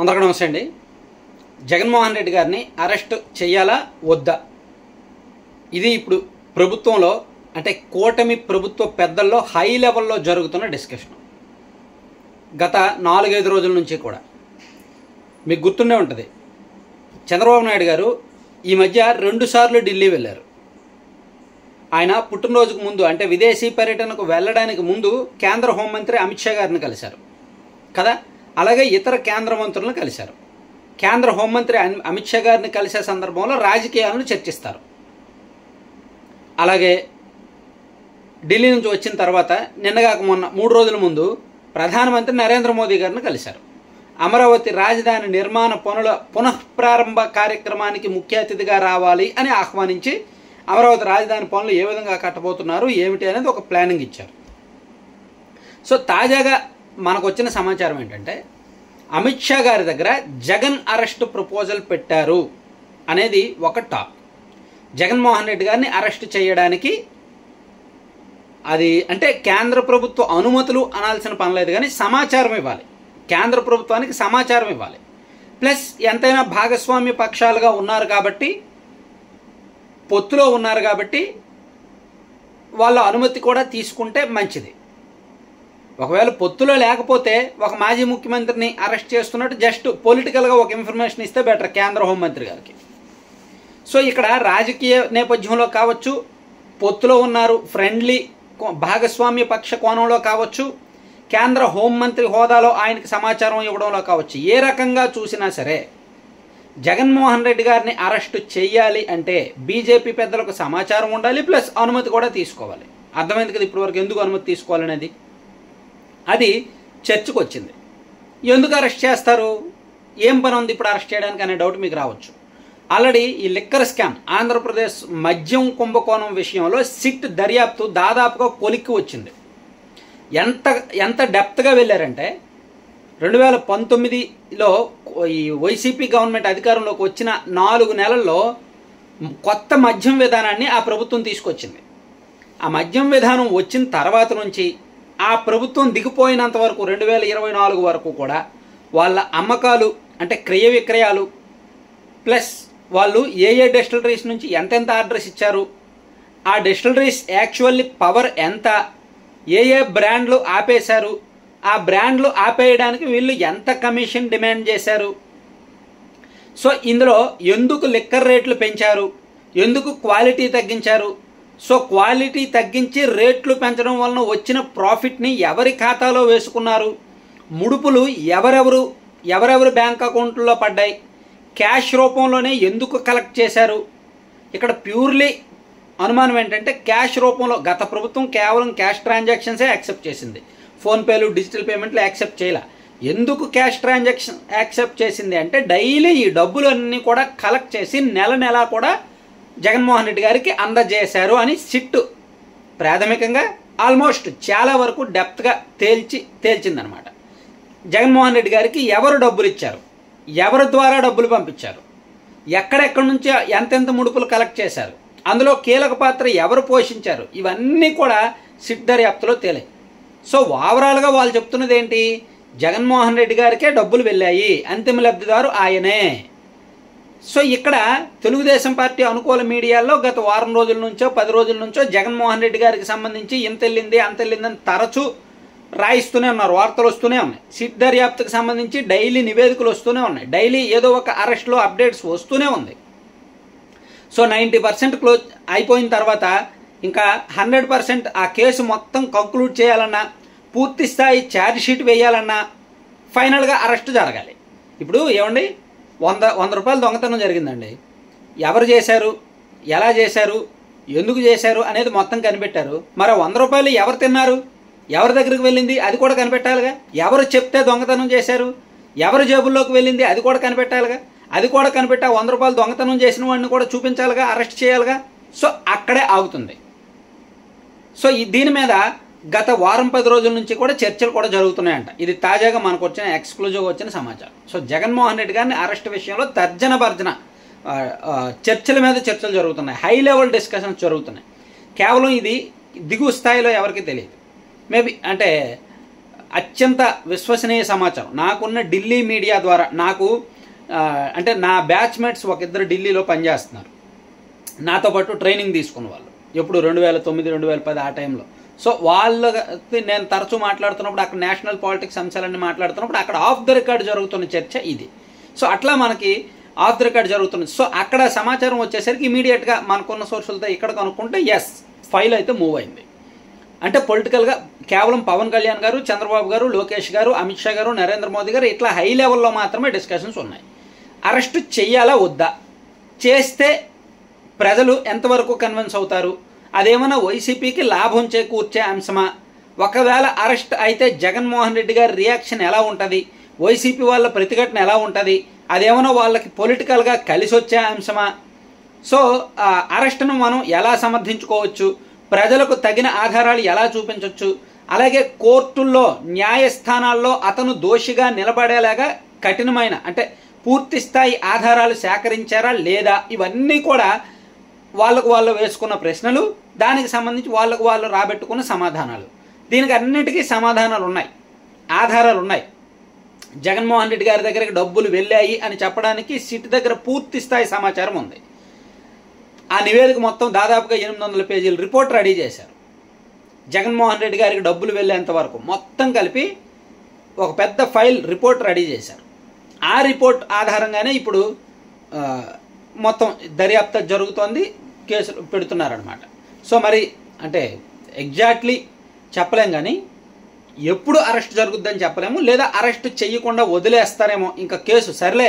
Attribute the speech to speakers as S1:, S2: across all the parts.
S1: అందరికీ నమస్తే అండి. జగన్మోహన్ రెడ్డి గారిని అరెస్ట్ చేయాలా వద్దా, ఇది ఇప్పుడు ప్రభుత్వంలో అంటే కూటమి ప్రభుత్వ పెద్దల్లో హై లెవెల్లో జరుగుతున్న డిస్కషన్. గత 4-5 రోజుల నుంచి కూడా మీకు గుర్తుండే ఉంటుంది, చంద్రబాబు నాయుడు గారు ఈ మధ్య 2 సార్లు ఢిల్లీ వెళ్ళారు. ఆయన పుట్టినరోజుకు ముందు అంటే విదేశీ పర్యటనకు వెళ్ళడానికి ముందు కేంద్ర హోంమంత్రి అమిత్ షా గారిని కలిశారు కదా, అలాగే ఇతర కేంద్ర మంత్రులను కలిశారు. కేంద్ర హోంమంత్రి అమిత్ షా గారిని కలిసే సందర్భంలో రాజకీయాలను చర్చిస్తారు. అలాగే ఢిల్లీ నుంచి వచ్చిన తర్వాత నిన్నగాక మొన్న 3 రోజుల ముందు ప్రధానమంత్రి నరేంద్ర మోదీ గారిని కలిశారు. అమరావతి రాజధాని నిర్మాణ పనుల పునఃప్రారంభ కార్యక్రమానికి ముఖ్య అతిథిగా రావాలి అని ఆహ్వానించి అమరావతి రాజధాని పనులు ఏ విధంగా కట్టబోతున్నారు ఏమిటి అనేది ఒక ప్లానింగ్ ఇచ్చారు. సో తాజాగా మనకు వచ్చిన సమాచారం ఏంటంటే అమిత్ షా గారి దగ్గర జగన్ అరెస్ట్ ప్రపోజల్ పెట్టారు అనేది ఒక టాక్. జగన్మోహన్ రెడ్డి గారిని అరెస్ట్ చేయడానికి అది అంటే కేంద్ర ప్రభుత్వ అనుమతులు అనాల్సిన పని లేదు, కానీ సమాచారం ఇవ్వాలి, కేంద్ర ప్రభుత్వానికి సమాచారం ఇవ్వాలి. ప్లస్ ఎంతైనా భాగస్వామ్య పక్షాలుగా ఉన్నారు కాబట్టి, పొత్తులో ఉన్నారు కాబట్టి వాళ్ళ అనుమతి కూడా తీసుకుంటే మంచిది. ఒకవేళ పొత్తులో లేకపోతే ఒక మాజీ ముఖ్యమంత్రిని అరెస్ట్ చేస్తున్నట్టు జస్ట్ పొలిటికల్గా ఒక ఇన్ఫర్మేషన్ ఇస్తే బెటర్ కేంద్ర హోంమంత్రి గారికి. సో ఇక్కడ రాజకీయ నేపథ్యంలో కావచ్చు, పొత్తులో ఉన్నారు, ఫ్రెండ్లీ భాగస్వామ్య పక్ష కోణంలో కావచ్చు, కేంద్ర హోంమంత్రి హోదాలో ఆయనకి సమాచారం ఇవ్వడంలో కావచ్చు, ఏ రకంగా చూసినా సరే జగన్మోహన్ రెడ్డి గారిని అరెస్టు చేయాలి అంటే బీజేపీ పెద్దలకు సమాచారం ఉండాలి, ప్లస్ అనుమతి కూడా తీసుకోవాలి. అర్థమైంది కదా ఇప్పటివరకు ఎందుకు అనుమతి తీసుకోవాలనేది. అది చర్చకు వచ్చింది. ఎందుకు అరెస్ట్ చేస్తారు, ఏం పని ఉంది ఇప్పుడు అరెస్ట్ చేయడానికి అనే డౌట్ మీకు రావచ్చు. ఆల్రెడీ ఈ లిక్కర్ స్కామ్ ఆంధ్రప్రదేశ్ మద్యం కుంభకోణం విషయంలో సిట్ దర్యాప్తు దాదాపుగా కొలిక్కి వచ్చింది. ఎంత డెప్త్గా వెళ్ళారంటే 2019లో ఈ వైసీపీ గవర్నమెంట్ అధికారంలోకి వచ్చిన 4 నెలల్లో కొత్త మద్యం విధానాన్ని ఆ ప్రభుత్వం తీసుకొచ్చింది. ఆ మద్యం విధానం వచ్చిన తర్వాత నుంచి ఆ ప్రభుత్వం దిగిపోయినంత వరకు 2024 వరకు కూడా వాళ్ళ అమ్మకాలు అంటే క్రయ విక్రయాలు, ప్లస్ వాళ్ళు ఏ డిస్టిలరీస్ నుంచి ఎంతెంత ఆర్డర్స్ ఇచ్చారు, ఆ డిస్టిలరీస్ యాక్చువల్లీ పవర్ ఎంత, ఏ బ్రాండ్లు ఆపేశారు, ఆ బ్రాండ్లు ఆపేయడానికి వీళ్ళు ఎంత కమిషన్ డిమాండ్ చేశారు, సో ఇందులో ఎందుకు లిక్కర్ రేట్లు పెంచారు, ఎందుకు క్వాలిటీ తగ్గించారు, సో క్వాలిటీ తగ్గించి రేట్లు పెంచడం వలన వచ్చిన ప్రాఫిట్ని ఎవరి ఖాతాలో వేసుకున్నారు, ముడుపులు ఎవరెవరు బ్యాంక్ అకౌంట్లో పడ్డాయి, క్యాష్ రూపంలోనే ఎందుకు కలెక్ట్ చేశారు. ఇక్కడ ప్యూర్లీ అనుమానం ఏంటంటే క్యాష్ రూపంలో గత ప్రభుత్వం కేవలం క్యాష్ ట్రాన్సాక్షన్సే యాక్సెప్ట్ చేసింది, ఫోన్పేలు డిజిటల్ పేమెంట్లు యాక్సెప్ట్ చేయలే. ఎందుకు క్యాష్ ట్రాన్సాక్షన్ యాక్సెప్ట్ చేసింది అంటే డైలీ ఈ డబ్బులన్నీ కూడా కలెక్ట్ చేసి నెల కూడా జగన్మోహన్ రెడ్డి గారికి అందజేశారు అని సిట్టు ప్రాథమికంగా ఆల్మోస్ట్ చాలా వరకు డెప్త్గా తేల్చిందనమాట. జగన్మోహన్ రెడ్డి గారికి ఎవరు డబ్బులు ఇచ్చారు, ఎవరి ద్వారా డబ్బులు పంపించారు, ఎక్కడెక్కడి నుంచి ఎంతెంత ముడుపులు కలెక్ట్ చేశారు, అందులో కీలక పాత్ర ఎవరు పోషించారు, ఇవన్నీ కూడా సిట్ దర్యాప్తులో తేలాయి. సో ఓవరాల్గా వాళ్ళు చెప్తున్నది ఏంటి, జగన్మోహన్ రెడ్డి గారికే డబ్బులు వెళ్ళాయి, అంతిమ లబ్ధిదారు ఆయనే. సో ఇక్కడ తెలుగుదేశం పార్టీ అనుకూల మీడియాలో గత 10 రోజుల నుంచో 10 రోజుల నుంచో జగన్మోహన్ రెడ్డి గారికి సంబంధించి ఇంత వెళ్ళింది అంత వెళ్ళిందని తరచూ రాయిస్తూనే ఉన్నారు, వార్తలు వస్తూనే ఉన్నాయి. సిట్ దర్యాప్తుకు సంబంధించి డైలీ నివేదికలు వస్తూనే ఉన్నాయి, డైలీ ఏదో ఒక అరెస్ట్లో అప్డేట్స్ వస్తూనే ఉంది. సో 90% క్లోజ్ అయిపోయిన తర్వాత ఇంకా 100% ఆ కేసు మొత్తం కంక్లూడ్ చేయాలన్నా, పూర్తి స్థాయి ఛార్జ్ షీట్ వేయాలన్నా ఫైనల్గా అరెస్ట్ జరగాలి. ఇప్పుడు ఏమండి 100 రూపాయలు దొంగతనం జరిగిందండి, ఎవరు చేశారు, ఎలా చేశారు, ఎందుకు చేశారు అనేది మొత్తం కనిపెట్టారు. మరి 100 రూపాయలు ఎవరు తిన్నారు, ఎవరి దగ్గరికి వెళ్ళింది అది కూడా కనిపెట్టాలిగా. ఎవరు చెప్తే దొంగతనం చేశారు, ఎవరి జేబుల్లోకి వెళ్ళింది అది కూడా కనిపెట్టాలిగా. అది కూడా కనిపెట్టి 100 రూపాయలు దొంగతనం చేసిన వాడిని కూడా చూపించాలిగా, అరెస్ట్ చేయాలిగా. సో అక్కడే ఆగుతుంది. సో దీని మీద గత 10 రోజుల నుంచి కూడా చర్చలు కూడా జరుగుతున్నాయంట. ఇది తాజాగా మనకు వచ్చిన ఎక్స్క్లూజివ్గా వచ్చిన సమాచారం. సో జగన్మోహన్ రెడ్డి గారిని అరెస్ట్ విషయంలో తర్జన భర్జన చర్చల మీద చర్చలు జరుగుతున్నాయి, హై లెవెల్ డిస్కషన్స్ జరుగుతున్నాయి. కేవలం ఇది దిగువ స్థాయిలో ఎవరికి తెలియదు. మేబీ అంటే అత్యంత విశ్వసనీయ సమాచారం నాకున్న ఢిల్లీ మీడియా ద్వారా నాకు అంటే నా బ్యాచ్మేట్స్ ఒక ఇద్దరు ఢిల్లీలో పనిచేస్తున్నారు, నాతో పాటు ట్రైనింగ్ తీసుకున్న వాళ్ళు ఎప్పుడు 2009 2010 ఆ టైంలో. సో వాళ్ళకి నేను తరచూ మాట్లాడుతున్నప్పుడు అక్కడ నేషనల్ పాలిటిక్స్ అంశాలన్నీ మాట్లాడుతున్నప్పుడు అక్కడ ఆఫ్ ద రికార్డ్ జరుగుతున్న చర్చ ఇది. సో అట్లా మనకి ఆఫ్ ద రికార్డ్ జరుగుతుంది. సో అక్కడ సమాచారం వచ్చేసరికి ఇమీడియట్గా మనకున్న సోర్సులతో ఇక్కడ కనుక్కుంటే ఎస్ ఫైల్ అయితే మూవ్ అయింది. అంటే పొలిటికల్గా కేవలం పవన్ కళ్యాణ్ గారు, చంద్రబాబు గారు, లోకేష్ గారు, అమిత్ షా గారు, నరేంద్ర మోదీ గారు ఇట్లా హై లెవెల్లో మాత్రమే డిస్కషన్స్ ఉన్నాయి. అరెస్ట్ చెయ్యాలా వద్దా, చేస్తే ప్రజలు ఎంతవరకు కన్విన్స్ అవుతారు, అదేమన్నా వైసీపీకి లాభం చేకూర్చే అంశమా, ఒకవేళ అరెస్ట్ అయితే జగన్మోహన్ రెడ్డి గారి రియాక్షన్ ఎలా ఉంటుంది, వైసీపీ వాళ్ళ ప్రతిఘటన ఎలా ఉంటుంది, అదేమన్నా వాళ్ళకి పొలిటికల్గా కలిసి వచ్చే అంశమా, సో అరెస్ట్ను మనం ఎలా సమర్థించుకోవచ్చు, ప్రజలకు తగిన ఆధారాలు ఎలా చూపించవచ్చు, అలాగే కోర్టుల్లో న్యాయస్థానాల్లో అతను దోషిగా నిలబడేలాగా కఠినమైన అంటే పూర్తి స్థాయి ఆధారాలు సేకరించారా లేదా, ఇవన్నీ కూడా వాళ్ళకు వాళ్ళు వేసుకున్న ప్రశ్నలు, దానికి సంబంధించి వాళ్ళకు వాళ్ళు రాబెట్టుకున్న సమాధానాలు. దీనికి అన్నిటికీ సమాధానాలు ఉన్నాయి, ఆధారాలు ఉన్నాయి. జగన్మోహన్ రెడ్డి గారి దగ్గరికి డబ్బులు వెళ్ళాయి అని చెప్పడానికి సిట్ దగ్గర పూర్తి స్థాయి సమాచారం ఉంది. ఆ నివేదిక మొత్తం దాదాపుగా 800 పేజీల రిపోర్ట్ రెడీ చేశారు. జగన్మోహన్ రెడ్డి గారికి డబ్బులు వెళ్ళేంత వరకు మొత్తం కలిపి ఒక పెద్ద ఫైల్ రిపోర్ట్ రెడీ చేశారు. ఆ రిపోర్ట్ ఆధారంగానే ఇప్పుడు మొత్తం దర్యాప్తు జరుగుతోంది, కేసులు పెడుతున్నారనమాట. సో మరి అంటే ఎగ్జాక్ట్లీ చెప్పలేం, కానీ ఎప్పుడు అరెస్ట్ జరుగుద్దని చెప్పలేము, లేదా అరెస్ట్ చెయ్యకుండా వదిలేస్తారేమో. ఇంకా కేసు సర్లే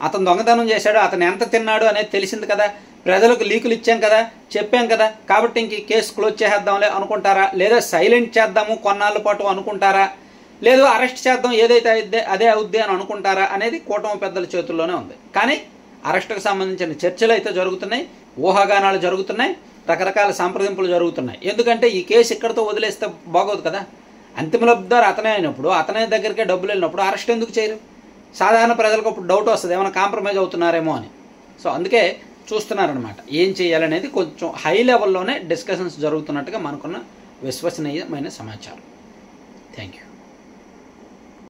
S1: అతను దొంగతనం చేశాడు, అతను ఎంత తిన్నాడు అనేది తెలిసింది కదా, ప్రజలకు లీకులు ఇచ్చాం కదా, చెప్పాం కదా, కాబట్టి ఇంక కేసు క్లోజ్ చేసేద్దాంలే అనుకుంటారా, లేదా సైలెంట్ చేద్దాము కొన్నాళ్ళ పాటు అనుకుంటారా, లేదు అరెస్ట్ చేద్దాం ఏదైతే అదే అవుద్ది అని అనుకుంటారా అనేది కూటమి పెద్దల చేతుల్లోనే ఉంది. కానీ అరెస్టుకు సంబంధించిన చర్చలు అయితే జరుగుతున్నాయి, ఊహాగానాలు జరుగుతున్నాయి, రకరకాల సంప్రదింపులు జరుగుతున్నాయి. ఎందుకంటే ఈ కేసు ఇక్కడితో వదిలేస్తే బాగోదు కదా, అంతిమ లబ్ధిదారు అతనే అయినప్పుడు, అతనే దగ్గరికే డబ్బులు వెళ్ళినప్పుడు అరెస్ట్ ఎందుకు చేయరు? సాధారణ ప్రజలకు అప్పుడు డౌట్ వస్తుంది, ఏమైనా కాంప్రమైజ్ అవుతున్నారేమో అని. సో అందుకే చూస్తున్నారనమాట ఏం చేయాలనేది. కొంచెం హై లెవెల్లోనే డిస్కషన్స్ జరుగుతున్నట్టుగా మనకున్న విశ్వసనీయమైన సమాచారం. Thank you.